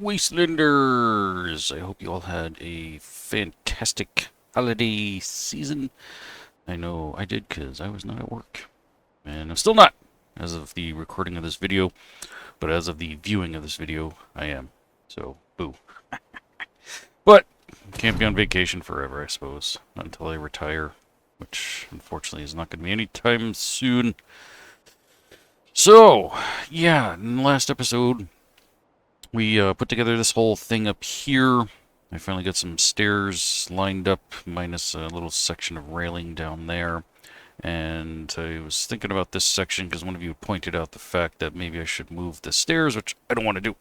Wastelanders! I hope you all had a fantastic holiday season. I know I did because I was not at work. And I'm still not, as of the recording of this video. But as of the viewing of this video, I am. So, boo. But, can't be on vacation forever, I suppose. Not until I retire. Which, unfortunately, is not going to be anytime soon. So, yeah, in the last episode, we put together this whole thing up here. I finally got some stairs lined up, minus a little section of railing down there. And I was thinking about this section because one of you pointed out the fact that maybe I should move the stairs, which I don't want to do.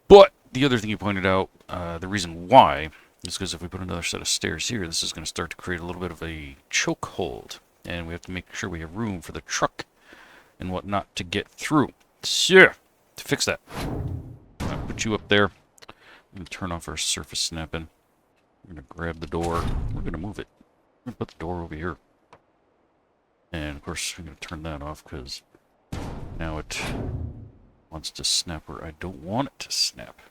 But the other thing you pointed out, the reason why, is because if we put another set of stairs here, this is going to start to create a little bit of a chokehold. And we have to make sure we have room for the truck and whatnot to get through. So, to fix that, I'll put you up there. I'm going to turn off our surface snapping. We're going to grab the door. We're going to move it. We're going to put the door over here. And, of course, I'm going to turn that off because now it wants to snap where I don't want it to snap.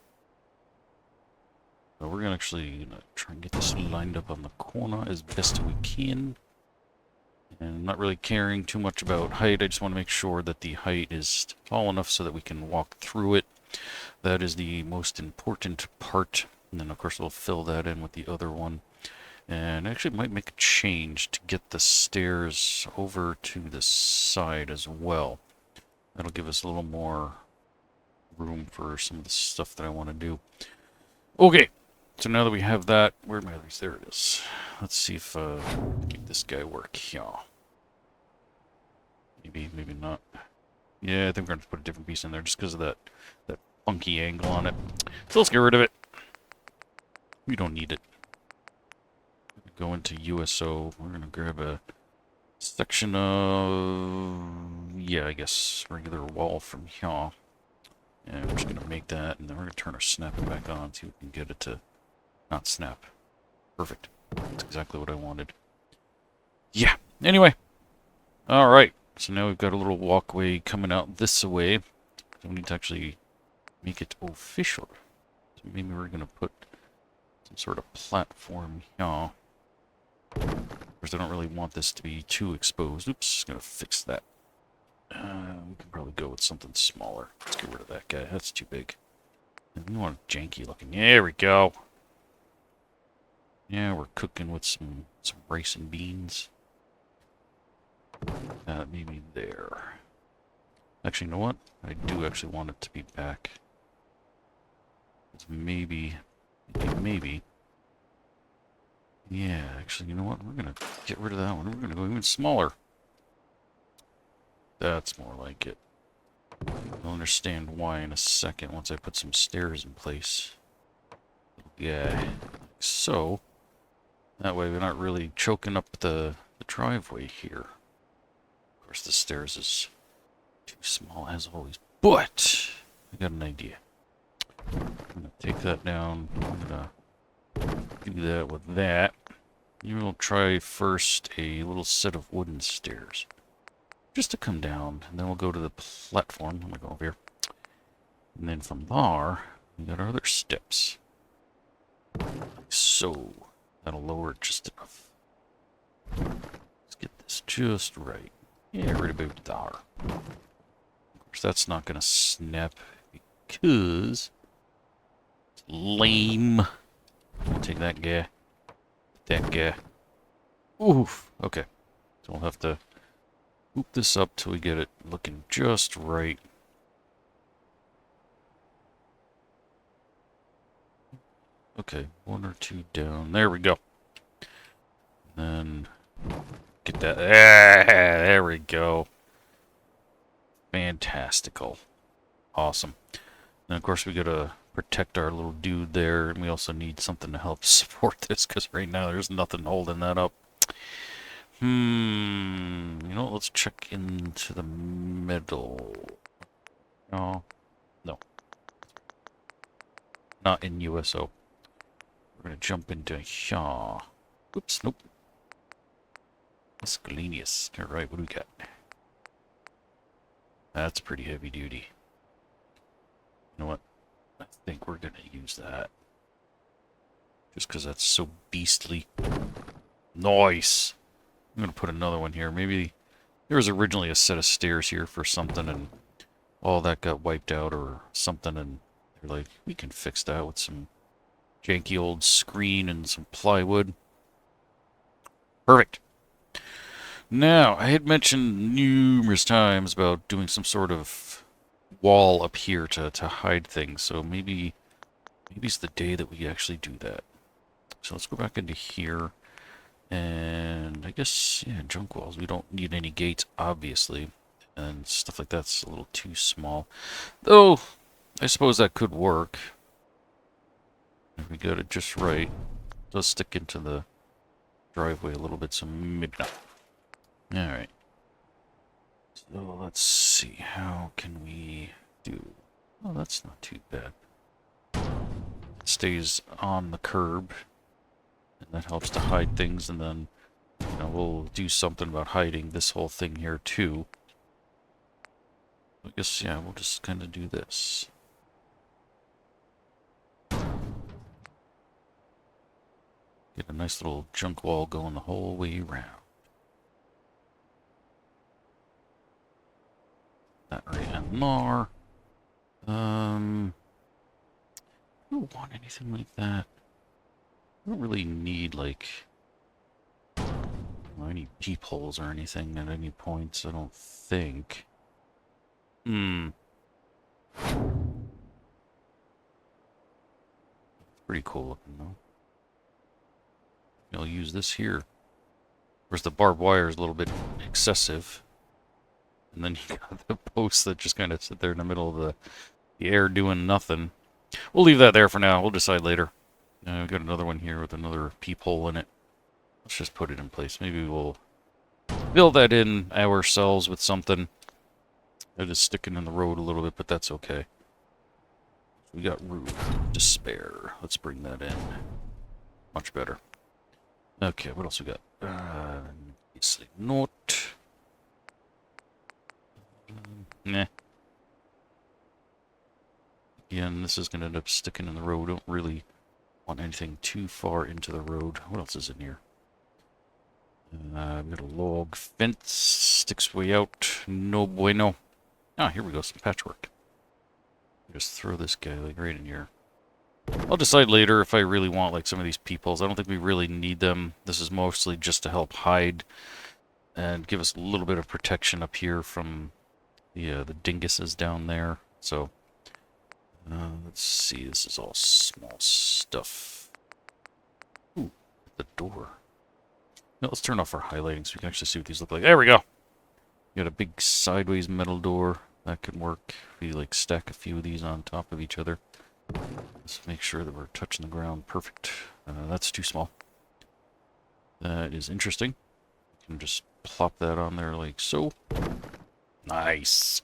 So we're going to actually try and get this lined up on the corner as best we can. And I'm not really caring too much about height. I just want to make sure that the height is tall enough so that we can walk through it. That is the most important part. And then, of course, we'll fill that in with the other one. And I actually might make a change to get the stairs over to the side as well. That'll give us a little more room for some of the stuff that I want to do. Okay, so now that we have that, where are my others? There it is. Let's see if make this guy work. Yeah. Maybe not. Yeah, I think we're going to put a different piece in there just because of that funky angle on it. So let's get rid of it. We don't need it. Go into USO. We're going to grab a section of, yeah, I guess regular wall from here. And we're just going to make that, and then we're going to turn our snapper back on, see if we can get it to not snap. Perfect. That's exactly what I wanted. Yeah. Anyway. Alright. So now we've got a little walkway coming out this way. So we need to actually make it official. So maybe we're going to put some sort of platform here. Of course, I don't really want this to be too exposed. Oops, just going to fix that. We can probably go with something smaller. Let's get rid of that guy. That's too big. And we want it janky looking. There we go. Yeah, we're cooking with some rice and beans. Maybe there. Actually, you know what? I do actually want it to be back. It's maybe. Yeah, actually, you know what? We're going to get rid of that one. We're going to go even smaller. That's more like it. You'll understand why in a second once I put some stairs in place. Yeah, like so. That way we're not really choking up the driveway here. Of course, the stairs is too small as always. But I got an idea. I'm going to take that down. I'm going to do that with that. You will try first a little set of wooden stairs. Just to come down, and then we'll go to the platform. I'm going to go over here. And then from there, we got our other steps. Like so. That'll lower it just enough. Let's get this just right. Yeah, right about there. Of course, that's not going to snap because it's lame. I'll take that guy. That guy. Oof. Okay. So we'll have to hoop this up till we get it looking just right. Okay, one or two down. There we go. And then get that. There we go. Fantastical. Awesome. And of course we gotta protect our little dude there, and we also need something to help support this because right now there's nothing holding that up. You know what? Let's check into the middle. No. Not in USO. We're gonna jump into here. Oops, nope. Miscellaneous. Alright, what do we got? That's pretty heavy duty. You know what? I think we're going to use that. Just because that's so beastly. Nice! I'm going to put another one here. Maybe there was originally a set of stairs here for something and all that got wiped out or something, and they're like, we can fix that with some janky old screen and some plywood. Perfect. Now, I had mentioned numerous times about doing some sort of wall up here to hide things, so maybe it's the day that we actually do that. So let's go back into here, and I guess, yeah, junk walls. We don't need any gates, obviously, and stuff like that's a little too small. Though, I suppose that could work. If we got it just right. It does stick into the driveway a little bit, so maybe not. Alright. So let's see, how can we do... Oh, that's not too bad. It stays on the curb, and that helps to hide things, and then, you know, we'll do something about hiding this whole thing here, too. I guess, yeah, we'll just kind of do this. Get a nice little junk wall going the whole way around. That right in there. I don't want anything like that. I don't really need, like, any peepholes or anything at any points, I don't think. Pretty cool looking, though. I'll use this here. Whereas the barbed wire is a little bit excessive. And then you got the posts that just kind of sit there in the middle of the air doing nothing. We'll leave that there for now. We'll decide later. We've got another one here with another peephole in it. Let's just put it in place. Maybe we'll build that in ourselves with something. That is sticking in the road a little bit, but that's okay. We got room to spare. Let's bring that in. Much better. Okay, what else we got? Obviously not. Nah. Again, this is going to end up sticking in the road. Don't really want anything too far into the road. What else is in here? We've got a log fence. Sticks way out. No bueno. Ah, here we go. Some patchwork. Just throw this guy like right in here. I'll decide later if I really want like some of these peepholes. I don't think we really need them. This is mostly just to help hide and give us a little bit of protection up here from the dinguses down there. So let's see. This is all small stuff. Ooh, the door. Now let's turn off our highlighting so we can actually see what these look like. There we go. You got a big sideways metal door. That could work. If we like stack a few of these on top of each other. Let's make sure that we're touching the ground. Perfect. That's too small. That is interesting. You can just plop that on there like so. Nice.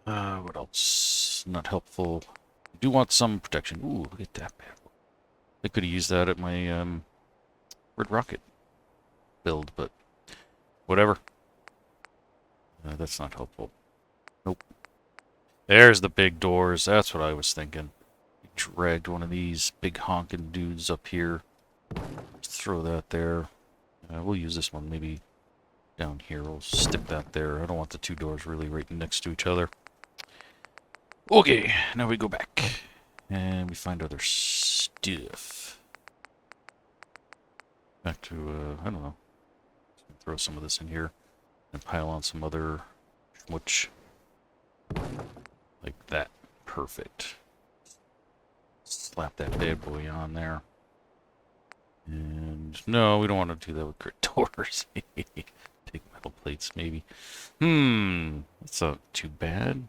What else? Not helpful. I do want some protection. Ooh, look at that bad boy. I could have used that at my Red Rocket build, but whatever. That's not helpful. Nope. There's the big doors. That's what I was thinking. Dragged one of these big honking dudes up here. Just throw that there. We'll use this one maybe down here. We'll stick that there. I don't want the two doors really right next to each other. Okay, now we go back. And we find other stuff. Back to, I don't know. Throw some of this in here. And pile on some other schmutz. Like that. Perfect. Slap that bad boy on there. And no, we don't want to do that with grit doors. Take metal plates, maybe. That's not too bad.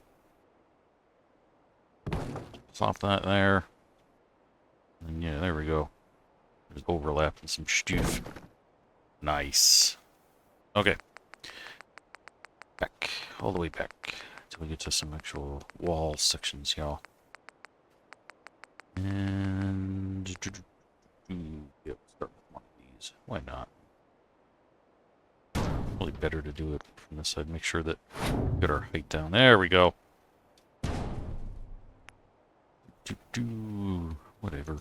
Plop that there. And yeah, there we go. There's overlap and some stoof. Nice. Okay. Back. All the way back. Until we get to some actual wall sections, y'all. And... Yep, start with one of these. Why not? Probably better to do it from this side. Make sure that we get our height down. There we go. Whatever. I'm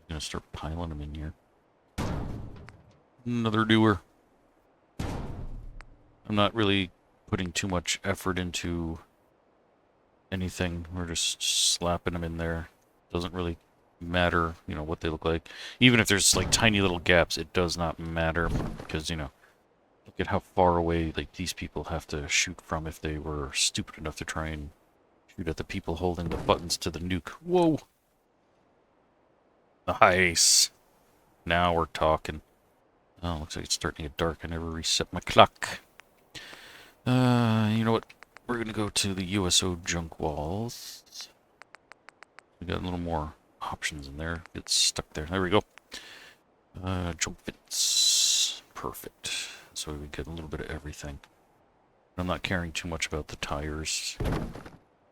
gonna start piling them in here. Another doer. I'm not really putting too much effort into anything. We're just slapping them in there. Doesn't really matter, you know, what they look like. Even if there's like tiny little gaps, it does not matter because, you know, look at how far away like these people have to shoot from if they were stupid enough to try and shoot at the people holding the buttons to the nuke. Whoa! Nice. Now we're talking. Oh, looks like it's starting to get dark. I never reset my clock. You know what? We're gonna go to the USO junk walls. We got a little more options in there. Get stuck there. There we go. Jump fits. Perfect. So we get a little bit of everything. I'm not caring too much about the tires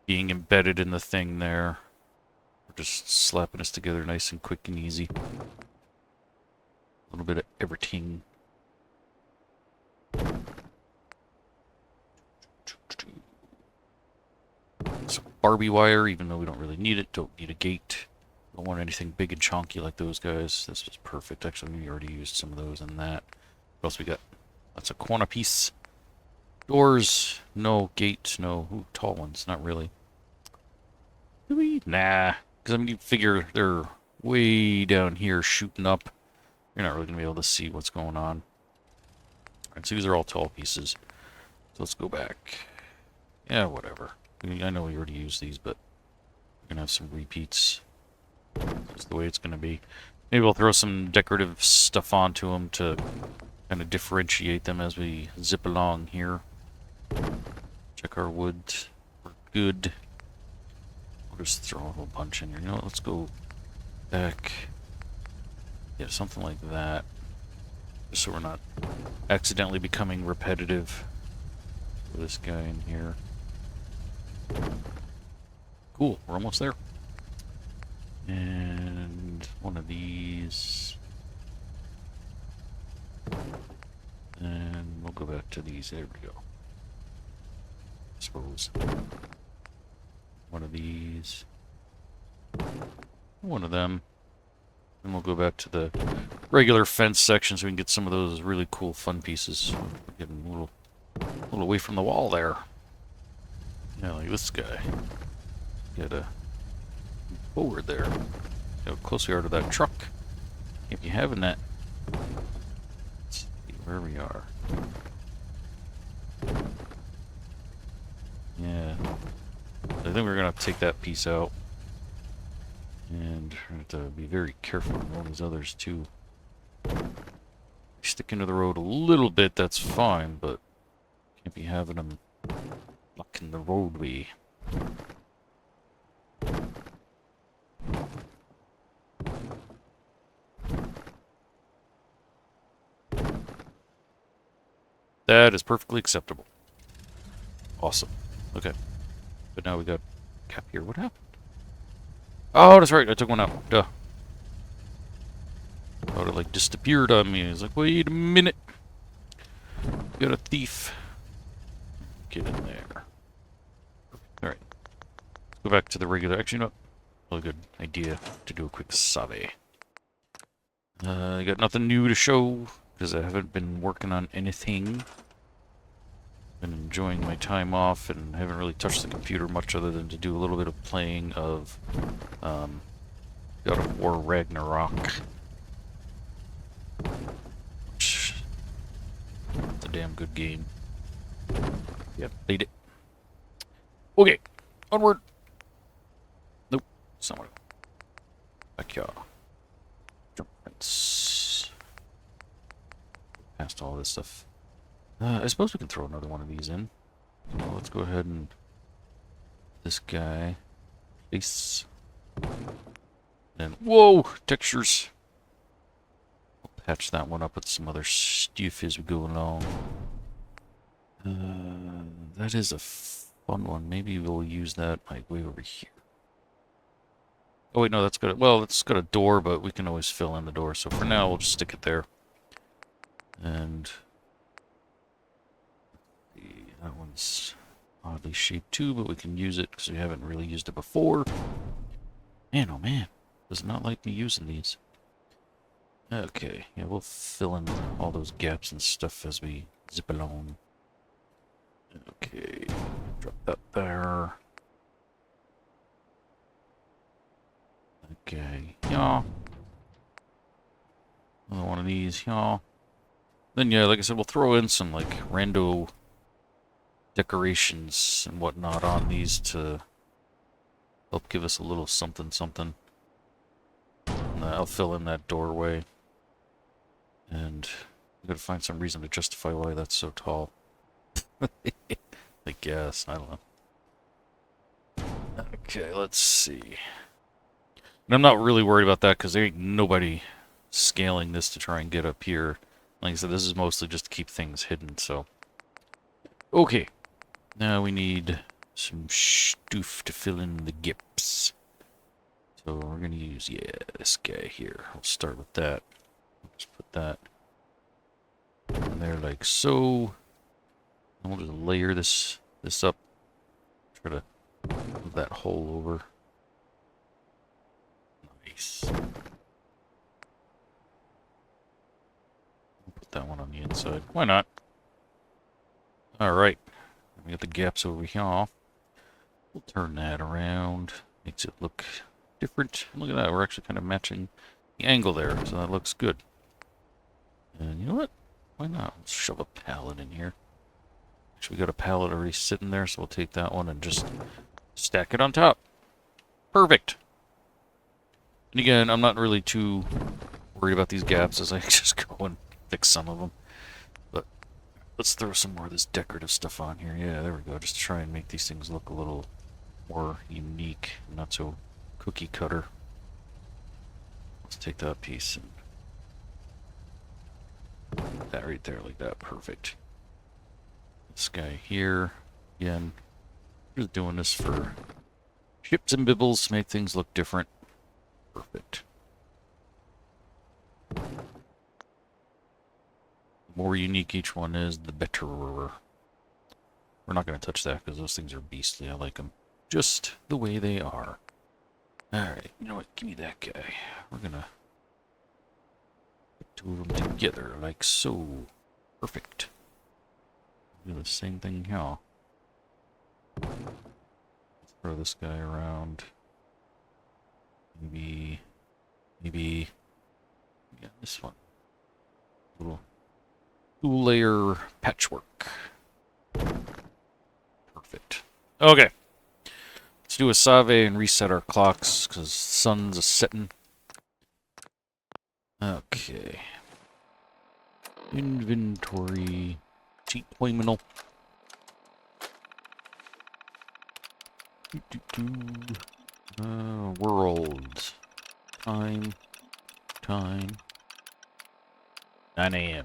being embedded in the thing there. We're just slapping this together nice and quick and easy. A little bit of everything. Some Barbie wire, even though we don't really need it. Don't need a gate. Don't want anything big and chonky like those guys. This was perfect. Actually, we already used some of those in that. What else we got? That's a corner piece. Doors. No. Gate. No. Ooh, tall ones. Not really. Do we? Nah. Because I mean, you figure they're way down here shooting up. You're not really going to be able to see what's going on. Alright, so these are all tall pieces. So let's go back. Yeah, whatever. I know we already used these, but we're going to have some repeats. That's the way it's going to be. Maybe we'll throw some decorative stuff onto them to kind of differentiate them as we zip along here. Check our wood. We're good. We'll just throw a whole bunch in here. You know what? Let's go back. Yeah, something like that. Just so we're not accidentally becoming repetitive for this guy in here. Cool, we're almost there. And one of these. And we'll go back to these. There we go. I suppose. One of these. One of them. And we'll go back to the regular fence section so we can get some of those really cool fun pieces. We're getting a little away from the wall there. Yeah, like this guy. Gotta move forward there. How close we are to that truck. Can't be having that. Let's see where we are. Yeah. I think we're gonna have to take that piece out. And we're going to have to be very careful with all these others too. Stick into the road a little bit, that's fine, but can't be having them blocking the roadway. That is perfectly acceptable. Awesome. Okay. But now we got cap here. What happened? Oh, that's right. I took one out. Duh. Thought it like disappeared on me. I was like, wait a minute. Got a thief. Get in there. Alright. Go back to the regular. Actually, no. Really good idea to do a quick save. I got nothing new to show because I haven't been working on anything. Been enjoying my time off and haven't really touched the computer much other than to do a little bit of playing of God of War Ragnarok. Which it's a damn good game. Yep, played it. Okay, onward. Nope, somewhere. Back here. Jump fence. Past all this stuff. I suppose we can throw another one of these in. So let's go ahead and this guy. Face. And whoa! Textures. I'll patch that one up with some other stuff as we go along. That is a fun one. Maybe we'll use that like way over here. Oh wait, no, that's got a, well, it's got a door, but we can always fill in the door. So for now, we'll just stick it there. And that one's oddly shaped too, but we can use it because we haven't really used it before. Man, oh man. Does not like me using these. Okay, yeah, we'll fill in all those gaps and stuff as we zip along. Okay, drop that there. Okay, yeah. Another one of these, yeah. Then, yeah, like I said, we'll throw in some, like, rando decorations and whatnot on these to help give us a little something something. And I'll fill in that doorway. And I'm gonna find some reason to justify why that's so tall. I guess, I don't know. Okay, let's see. And I'm not really worried about that because there ain't nobody scaling this to try and get up here. Like I said, this is mostly just to keep things hidden, so. Okay. Now we need some stuff to fill in the gaps. So we're going to use, yeah, this guy here. We'll start with that. Just put that in there like so. And we'll just layer this up. Try to move that hole over. Nice. Put that one on the inside. Why not? Alright. We got the gaps over here. We'll turn that around. Makes it look different. Look at that. We're actually kind of matching the angle there, so that looks good. And you know what? Why not? Let's shove a pallet in here. Actually, we got a pallet already sitting there, so we'll take that one and just stack it on top. Perfect. And again, I'm not really too worried about these gaps as I just go and fix some of them. But let's throw some more of this decorative stuff on here. Yeah, there we go. Just to try and make these things look a little more unique, not so cookie cutter. Let's take that piece and put that right there like that. Perfect. This guy here, again, just doing this for ships and bibbles to make things look different. Perfect. The more unique each one is, the better. We're not going to touch that because those things are beastly. I like them just the way they are. Alright, you know what? Give me that guy. We're going to put two of them together like so. Perfect. Do the same thing here. Let's throw this guy around. Maybe, yeah, this one. Little two-layer patchwork. Perfect. Okay. Let's do a save and reset our clocks, because the sun's a-setting. Okay. Inventory. Cheat terminal. World. Time. 9 a.m.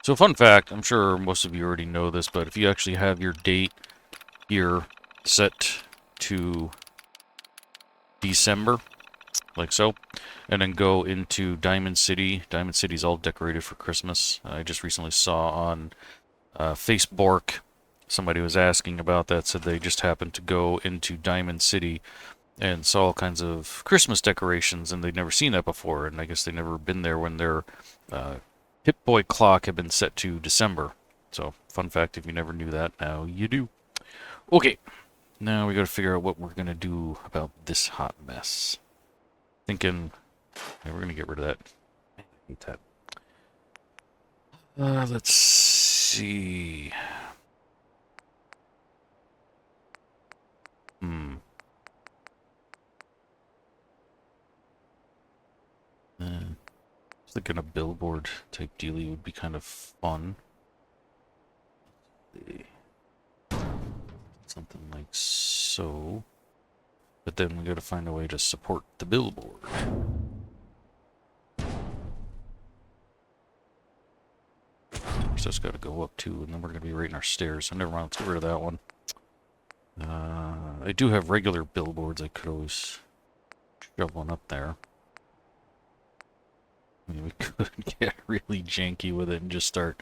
So fun fact, I'm sure most of you already know this, but if you actually have your date here set to December, like so, and then go into Diamond City. Diamond City's all decorated for Christmas. I just recently saw on Facebork, somebody was asking about that, said they just happened to go into Diamond City and saw all kinds of Christmas decorations, and they'd never seen that before, and I guess they'd never been there when their Pip-Boy clock had been set to December. So, fun fact, if you never knew that, now you do. Okay, now we gotta figure out what we're gonna do about this hot mess. Thinking, yeah, we're gonna get rid of that. I hate that. Let's see. I was thinking a billboard type dealie would be kind of fun. Something like so. But then we gotta find a way to support the billboard. So it's gotta go up too, and then we're gonna be rating our stairs. So never mind, let's get rid of that one. I do have regular billboards. I could always shove one up there. I mean, we could get really janky with it and just start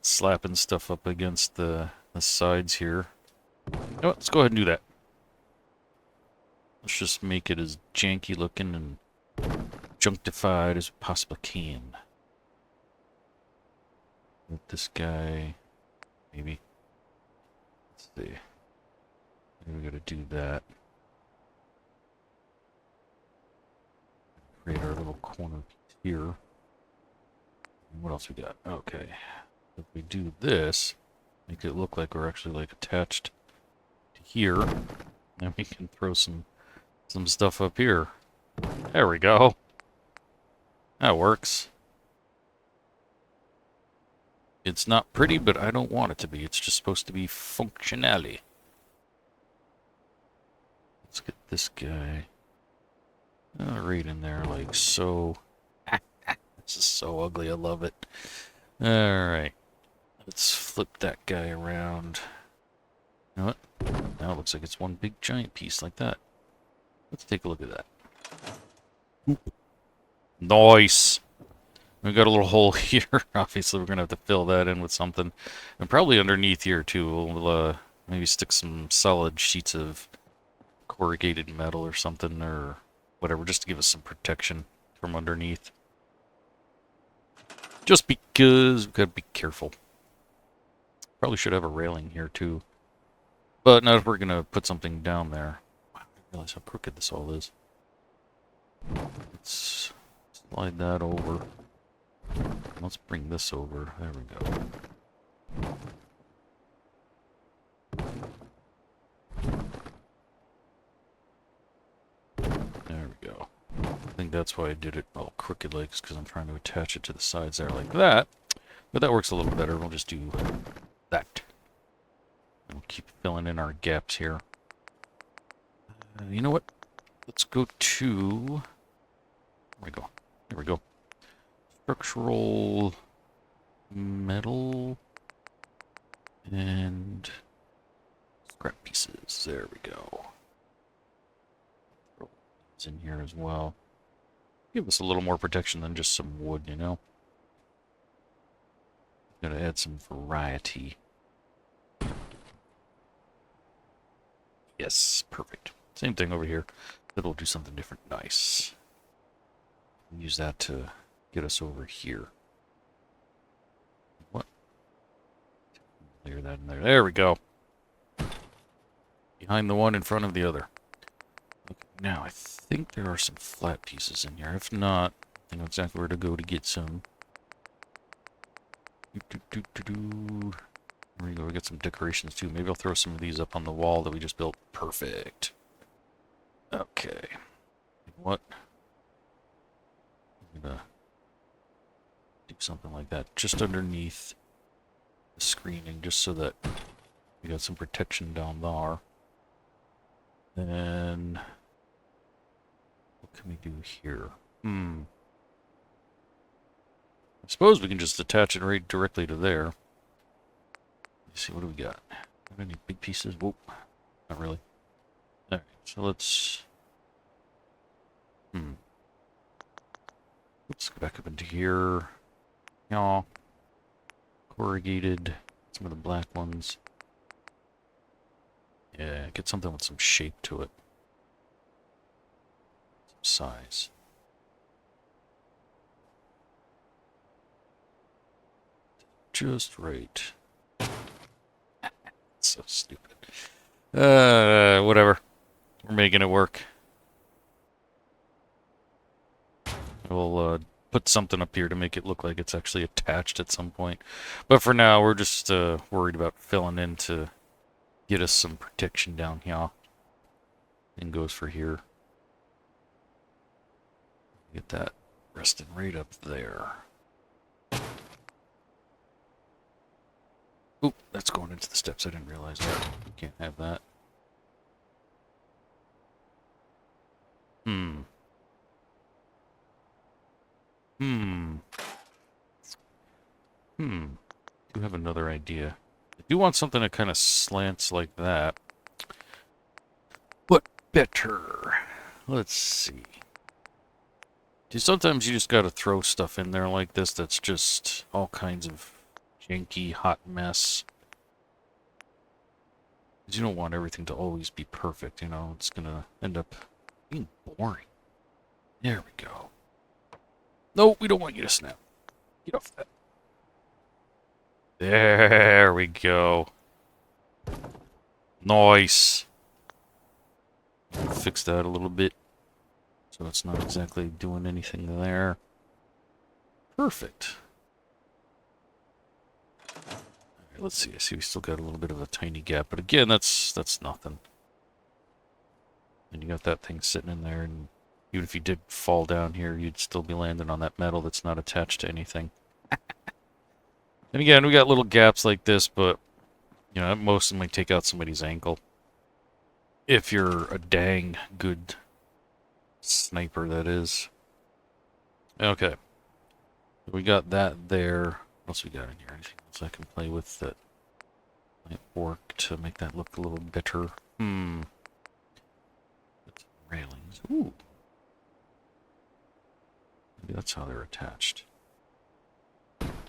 slapping stuff up against the sides here. You know what? Let's go ahead and do that. Let's just make it as janky looking and junctified as we possibly can. With this guy, maybe. Let's see. Maybe we gotta do that. Create our little corner piece here. What else we got? Okay. If we do this, make it look like we're actually like attached to here, then we can throw some stuff up here. There we go. That works. It's not pretty, but I don't want it to be. It's just supposed to be functionality. Let's get this guy right in there, like so. This is so ugly. I love it. Alright. Let's flip that guy around. You know what? Now it looks like it's one big giant piece like that. Let's take a look at that. Nice! We've got a little hole here. Obviously, we're going to have to fill that in with something. And probably underneath here, too. We'll maybe stick some solid sheets of corrugated metal or something, or whatever, just to give us some protection from underneath. Just because we've got to be careful. Probably should have a railing here, too. But not if we're going to put something down there. Wow, I didn't realize how crooked this all is. Let's slide that over. Let's bring this over. There we go. There we go. I think that's why I did it all crooked legs, because I'm trying to attach it to the sides there like that. But that works a little better. We'll just do that. And we'll keep filling in our gaps here. You know what? Let's go to... There we go. There we go. Structural metal and scrap pieces. There we go. Throw these in here as well. Give us a little more protection than just some wood, you know? Gotta add some variety. Yes, perfect. Same thing over here. But we'll do something different. Nice. Use that to get us over here. What? Clear that in there. There we go. Behind the one in front of the other. Okay, now, I think there are some flat pieces in here. If not, I know exactly where to go to get some. There we go. We got some decorations too. Maybe I'll throw some of these up on the wall that we just built. Perfect. Okay. What? I'm gonna do something like that just underneath the screening, just so that we got some protection down there. Then what can we do here? I suppose we can just attach it right directly to there. Let's see, what do we got? Got any big pieces? Whoop. Not really. Alright, so let's... Let's go back up into here. Yeah. Corrugated. Some of the black ones. Yeah, get something with some shape to it. Some size. Just right. So stupid. Whatever. We're making it work. We'll put something up here to make it look like it's actually attached at some point. But for now, we're just worried about filling in to get us some protection down here. And goes for here. Get that resting right up there. Oop, that's going into the steps. I didn't realize that. Can't have that. Do have another idea. I do want something that kind of slants like that. But better. Let's see. Sometimes you just gotta throw stuff in there like this that's just all kinds of janky, hot mess. Because you don't want everything to always be perfect, you know? It's gonna end up Being boring. There we go. No, we don't want you to snap. Get off that. There we go. Nice. Fix that a little bit. So it's not exactly doing anything there. Perfect. Alright, let's see. I see we still got a little bit of a tiny gap, but again, that's nothing. And you got that thing sitting in there, and even if you did fall down here, you'd still be landing on that metal that's not attached to anything. And again, we got little gaps like this, but, you know, at most it might take out somebody's ankle. If you're a dang good sniper, that is. Okay. We got that there. What else we got in here? Anything else I can play with that might work to make that look a little better? Railings. Ooh. Maybe that's how they're attached.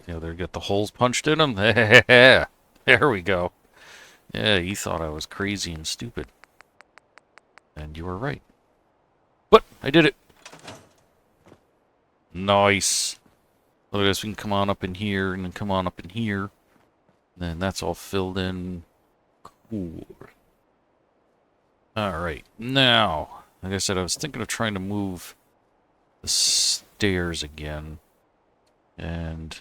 Yeah, they got the holes punched in them. There we go. Yeah, you thought I was crazy and stupid. And you were right. But I did it. Nice. Look at this. We can come on up in here and then come on up in here. And then that's all filled in. Cool. Alright. Now, like I said, I was thinking of trying to move the stairs again. And to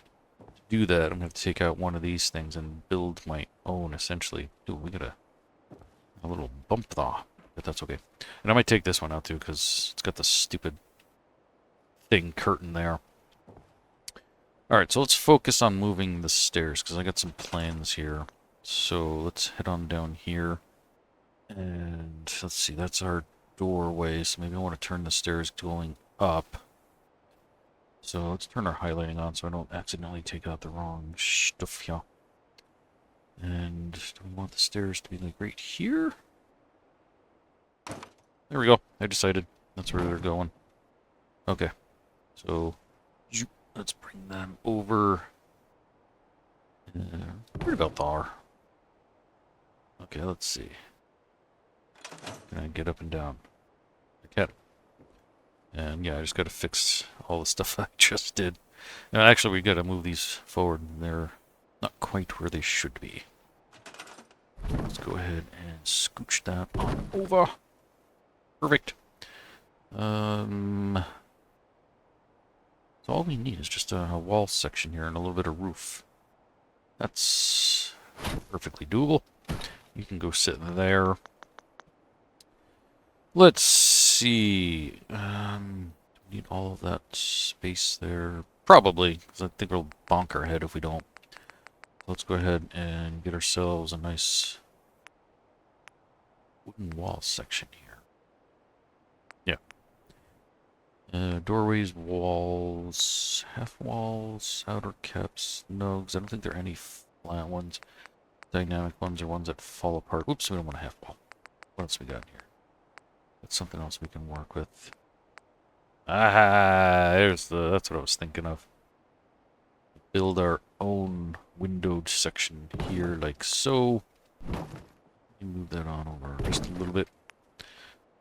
do that, I'm going to have to take out one of these things and build my own, essentially. Ooh, we got a little bump there. But that's okay. And I might take this one out, too, because it's got the stupid thing curtain there. Alright, so let's focus on moving the stairs, because I got some plans here. So let's head on down here. And let's see, that's our doorway, so maybe I want to turn the stairs going up. So let's turn our highlighting on so I don't accidentally take out the wrong stuff here. And do we want the stairs to be like right here? There we go. I decided that's where they're going. Okay. So let's bring them over. Right about there. Okay, let's see. Can I get up and down? I can. And yeah, I just got to fix all the stuff I just did. Now, actually, we got to move these forward. They're not quite where they should be. Let's go ahead and scooch that on over. Perfect. So all we need is just a wall section here and a little bit of roof. That's perfectly doable. You can go sit there. Let's see. Need all of that space there. Probably, because I think we'll bonk our head if we don't. Let's go ahead and get ourselves a nice wooden wall section here. Yeah. Doorways, walls, half walls, outer caps, no, because I don't think there are any flat ones. Dynamic ones are ones that fall apart. Oops, we don't want a half wall. What else we got here? That's something else we can work with. Ah, that's what I was thinking of. Build our own windowed section here, like so. Move that on over just a little bit.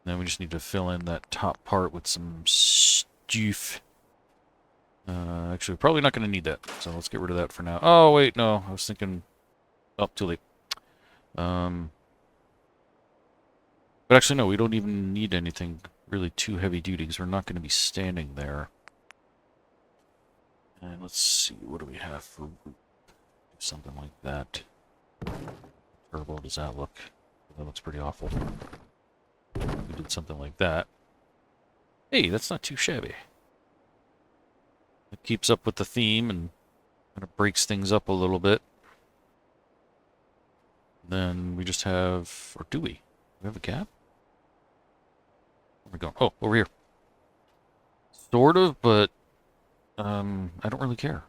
Then we just need to fill in that top part with some stuff. Actually, probably not going to need that, so let's get rid of that for now. Oh, wait, no. I was thinking... Oh, too late. But actually, no, we don't even need anything really too heavy duty, because we're not going to be standing there. And let's see, what do we have for do something like that? Turbo, does that look? That looks pretty awful. We did something like that. Hey, that's not too shabby. It keeps up with the theme and kind of breaks things up a little bit. Then we just have, or do we? Do we have a gap? Where are we going? Oh, over here. Sort of, but I don't really care.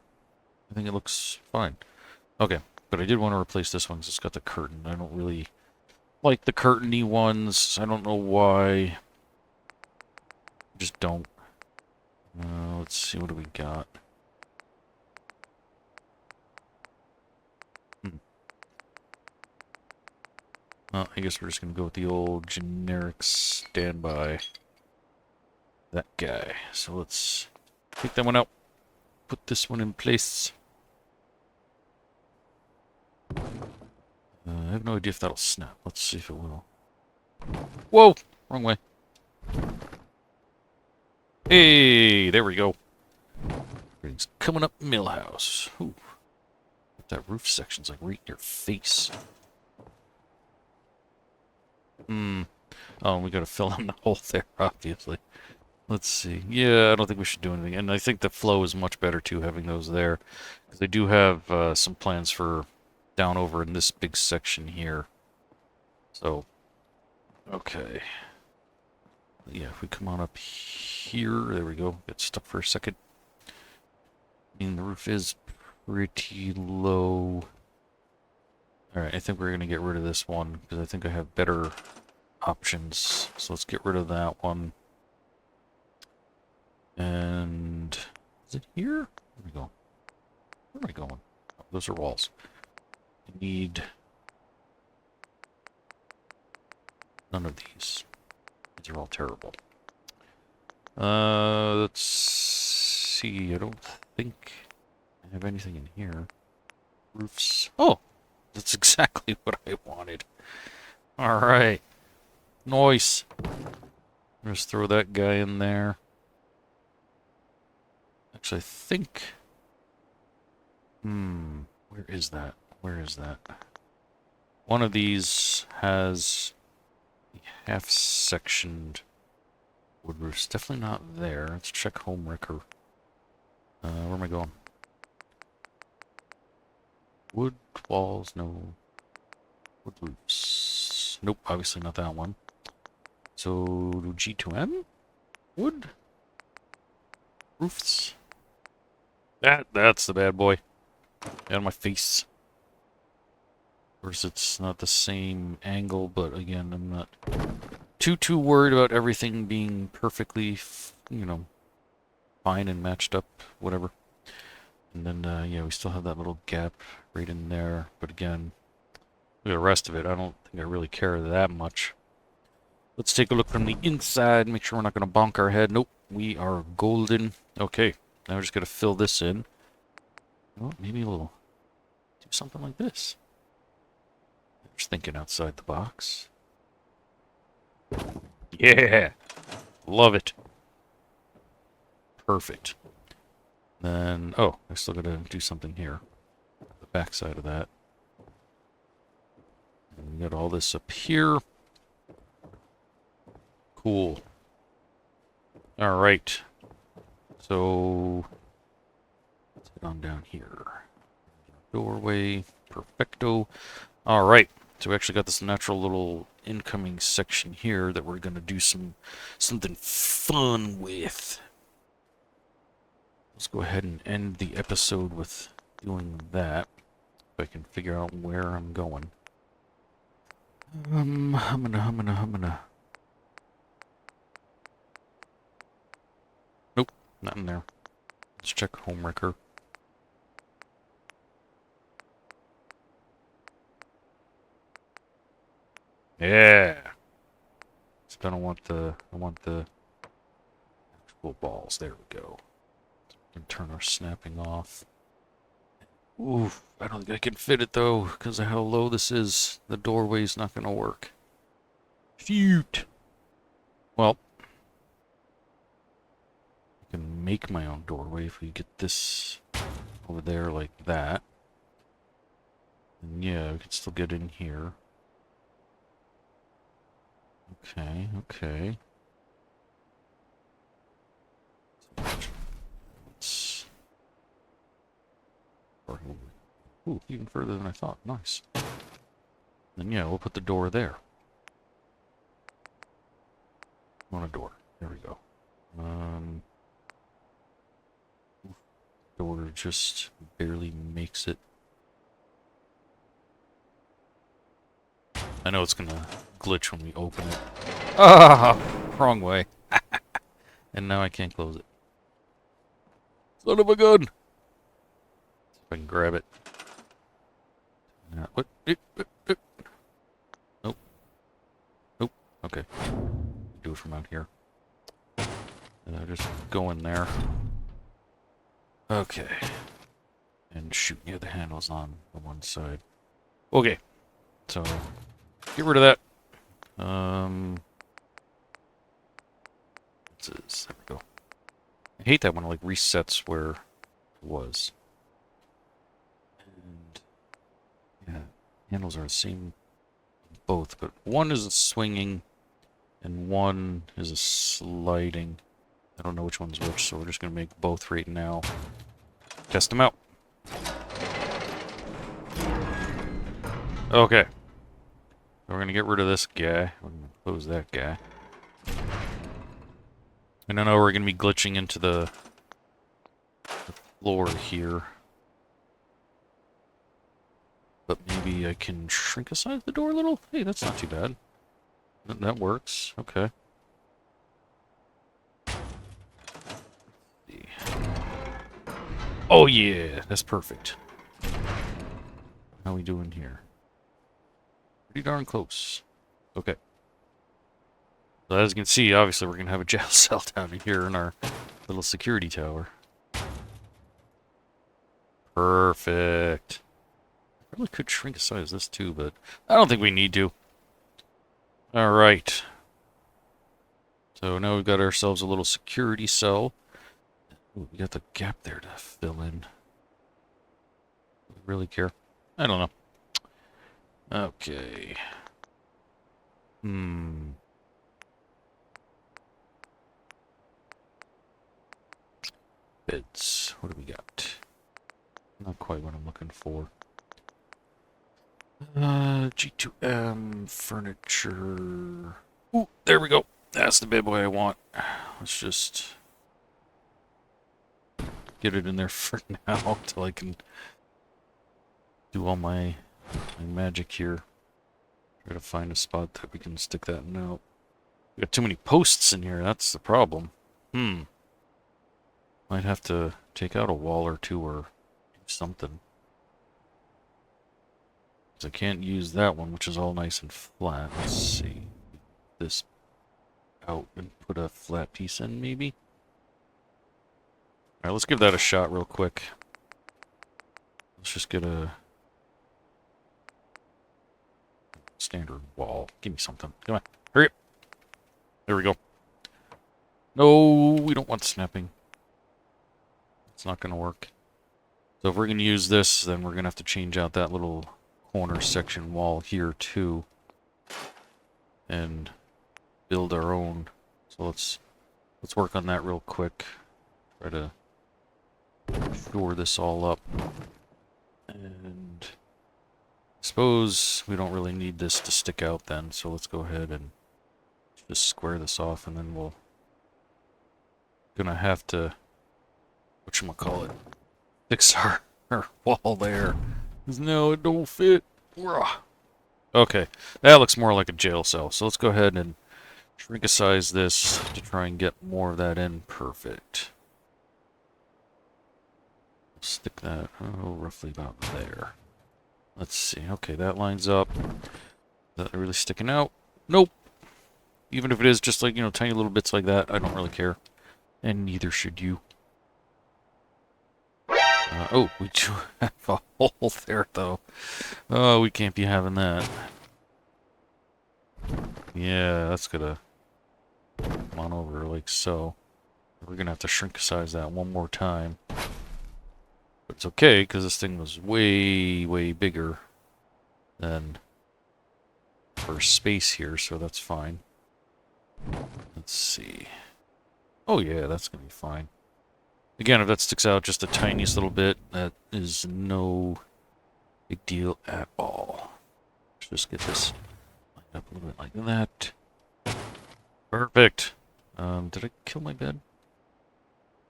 I think it looks fine. Okay, but I did want to replace this one because it's got the curtain. I don't really like the curtainy ones. I don't know why. Just don't. Let's see, what do we got? I guess we're just going to go with the old generic standby. that guy. So let's take that one out. Put this one in place. I have no idea if that'll snap. Let's see if it will. Whoa! Wrong way. Hey, there we go. Everything's coming up Millhouse. Ooh. That roof section's like right in your face. Oh, we gotta fill in the hole there, obviously. Let's see. Yeah, I don't think we should do anything. And I think the flow is much better, too, having those there. Because they do have some plans for down over in this big section here. So, okay. Yeah, if we come on up here, there we go. Get stuck for a second. I mean, the roof is pretty low. Alright, I think we're going to get rid of this one, because I think I have better options. So let's get rid of that one. And is it here? Where are we going? Where am I going? Oh, those are walls. I need none of these. These are all terrible. Let's see. I don't think I have anything in here. Roofs. Oh, that's exactly what I wanted. All right. Nice. Just throw that guy in there. Actually, I think... where is that? Where is that? One of these has half-sectioned wood roofs. Definitely not there. Let's check Homemaker. Where am I going? Wood walls, no. Wood roofs. Nope, obviously not that one. So, G2M? Wood? Roofs? That's the bad boy. Out of my face. Of course, it's not the same angle, but again, I'm not too worried about everything being perfectly, you know, fine and matched up, whatever. And then, yeah, we still have that little gap right in there. But again, the rest of it, I don't think I really care that much. Let's take a look from the inside, make sure we're not going to bonk our head. Nope, we are golden. Okay, now we're just going to fill this in. Well, maybe we'll do something like this. Just thinking outside the box. Yeah! Love it. Perfect. Then, oh, I still gotta do something here. The back side of that. And we got all this up here. Cool. Alright. So, let's get on down here. Doorway. Perfecto. Alright. So we actually got this natural little incoming section here that we're gonna do something fun with. Let's go ahead and end the episode with doing that. If I can figure out where I'm going. Humana. Nope, not in there. Let's check Homemaker. Yeah. So I don't want the. I want the actual balls. There we go. And turn our snapping off. Oof, I don't think I can fit it though, because of how low this is. The doorway's not going to work. Shoot! Well, I can make my own doorway if we get this over there like that. And yeah, we can still get in here. Okay, okay. Let's... Ooh, even further than I thought. Nice. Then yeah, we'll put the door there. On a door. There we go. Door just barely makes it. I know it's gonna glitch when we open it. Ah, wrong way. And now I can't close it. Son of a gun! See if I can grab it. What? Nope. Nope. Okay. Do it from out here. Just go in there. Okay. And shoot, yeah, the handle's on the one side. Okay. So, get rid of that. There we go. I hate that when it like resets where it was. And yeah, handles are the same both, but one is a swinging and one is a sliding. I don't know which one's which, so we're just gonna make both right now. Test them out. Okay. So we're gonna get rid of this guy. We're gonna close that guy. And I know we're going to be glitching into the floor here. But maybe I can shrink aside the door a little? Hey, that's not too bad. That works. Okay. Oh yeah, that's perfect. How we doing here? Pretty darn close. Okay. So as you can see, obviously we're going to have a jail cell down here in our little security tower. Perfect. I really could shrink the size of this too, but I don't think we need to. Alright. So now we've got ourselves a little security cell. Ooh, we got the gap there to fill in. Do we really care? I don't know. Okay. Beds. What do we got? Not quite what I'm looking for. G2M furniture. Ooh, there we go. That's the bed boy I want. Let's just get it in there for now until I can do all my magic here. Try to find a spot that we can stick that in out. We got too many posts in here. That's the problem. Might have to take out a wall or two or do something. Because I can't use that one, which is all nice and flat. Let's see. This out and put a flat piece in, maybe? Alright, let's give that a shot real quick. Let's just get a standard wall. Give me something. Come on. Hurry up. There we go. No, we don't want snapping. It's not going to work. So if we're going to use this, then we're going to have to change out that little corner section wall here too. And build our own. So let's work on that real quick. Try to shore this all up. And I suppose we don't really need this to stick out then, so let's go ahead and just square this off, and then we'll gonna have to whatchamacallit, fix our wall there. 'Cause no, it don't fit. Okay, that looks more like a jail cell, so let's go ahead and shrink size this to try and get more of that in. Perfect. Stick that, roughly about there. Let's see. Okay, that lines up. Is that really sticking out? Nope. Even if it is just like, you know, tiny little bits like that, I don't really care. And neither should you. Oh, we do have a hole there, though. Oh, we can't be having that. Yeah, that's gonna come on over like so. We're gonna have to shrink size that one more time. But it's okay, because this thing was way, way bigger than for space here, so that's fine. Let's see. Oh yeah, that's gonna be fine. Again, if that sticks out just the tiniest little bit, that is no big deal at all. Let's just get this lined up a little bit like that. Perfect. Did I kill my bed?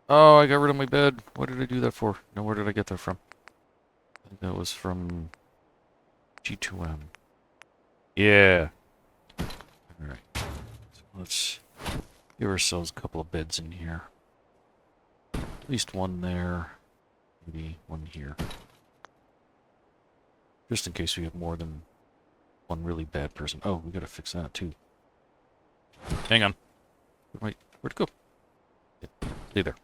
Oh, I got rid of my bed. What did I do that for? No, where did I get that from? I think that was from G2M. Yeah. Alright. So let's give ourselves a couple of beds in here. At least one there. Maybe one here. Just in case we have more than one really bad person. Oh, we gotta fix that too. Hang on. Wait, where'd it go? Stay there.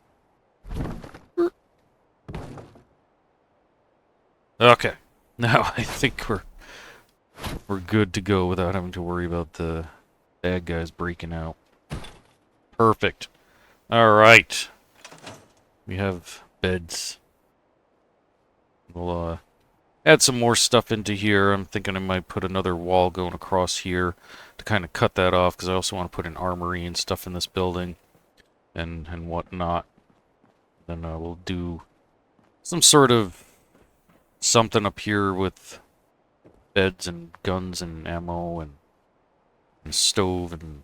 Okay. Now I think we're good to go without having to worry about the bad guys breaking out. Perfect. Alright. We have beds. We'll add some more stuff into here. I'm thinking I might put another wall going across here to kind of cut that off, because I also want to put an armory and stuff in this building and whatnot. Then we'll do some sort of something up here with beds and guns and ammo and stove and...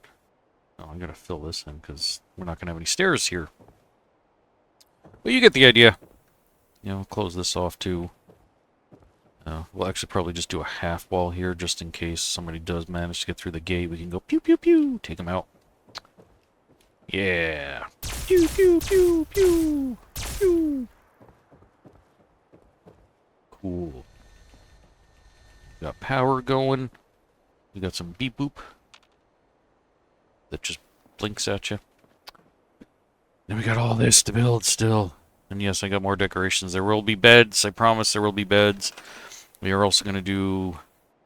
Oh, I'm going to fill this in because we're not going to have any stairs here. But you get the idea. You know, close this off too. We'll actually probably just do a half wall here just in case somebody does manage to get through the gate. We can go pew pew pew, take them out. Yeah. Pew pew pew pew pew. Cool. Got power going. We got some beep boop that just blinks at you. Then we got all this to build still. And yes, I got more decorations. There will be beds. I promise there will be beds. We are also going to do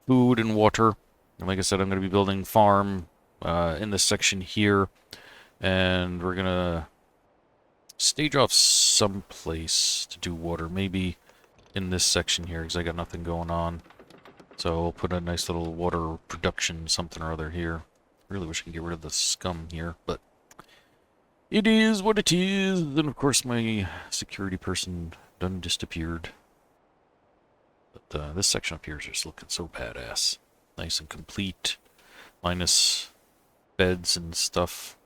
food and water. And like I said, I'm going to be building farm in this section here. And we're going to stage off someplace to do water. Maybe in this section here, because I got nothing going on. So we'll put a nice little water production something or other here. Really wish I could get rid of the scum here, but it is what it is. And of course my security person done disappeared. But this section up here is just looking so badass. Nice and complete. Minus beds and stuff.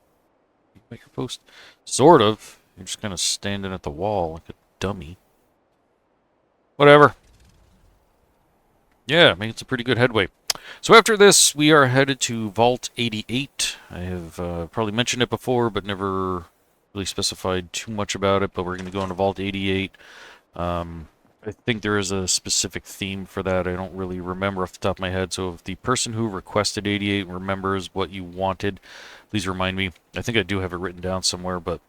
Make your post. Sort of. You're just kind of standing at the wall like a dummy. Whatever. Yeah, making some pretty good headway. So after this, we are headed to Vault 88. I have probably mentioned it before, but never really specified too much about it. But we're going to go into Vault 88. I think there is a specific theme for that. I don't really remember off the top of my head. So if the person who requested 88 remembers what you wanted, please remind me. I think I do have it written down somewhere. But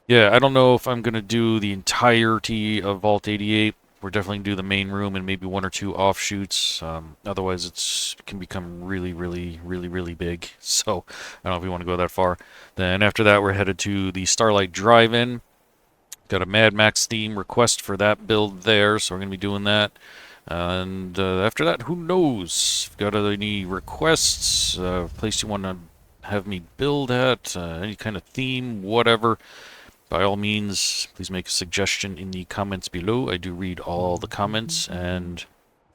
yeah, I don't know if I'm going to do the entirety of Vault 88. We're definitely going to do the main room and maybe one or two offshoots. Otherwise, it can become really, really, really, really big. So, I don't know if we want to go that far. Then after that, we're headed to the Starlight Drive-In. Got a Mad Max theme request for that build there, so we're going to be doing that. And after that, who knows? If you've got any requests, place you want to have me build at, any kind of theme, whatever. By all means, please make a suggestion in the comments below. I do read all the comments, and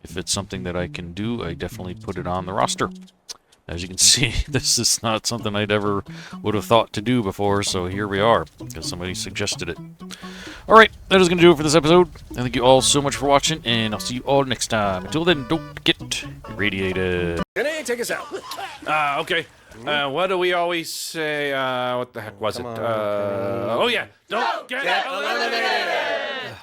if it's something that I can do, I definitely put it on the roster. As you can see, this is not something I'd ever would have thought to do before, so here we are, because somebody suggested it. Alright, that is going to do it for this episode. Thank you all so much for watching, and I'll see you all next time. Until then, don't get irradiated. Renee, take us out. Okay. What do we always say? What the heck was it? Oh yeah. Don't get eliminated!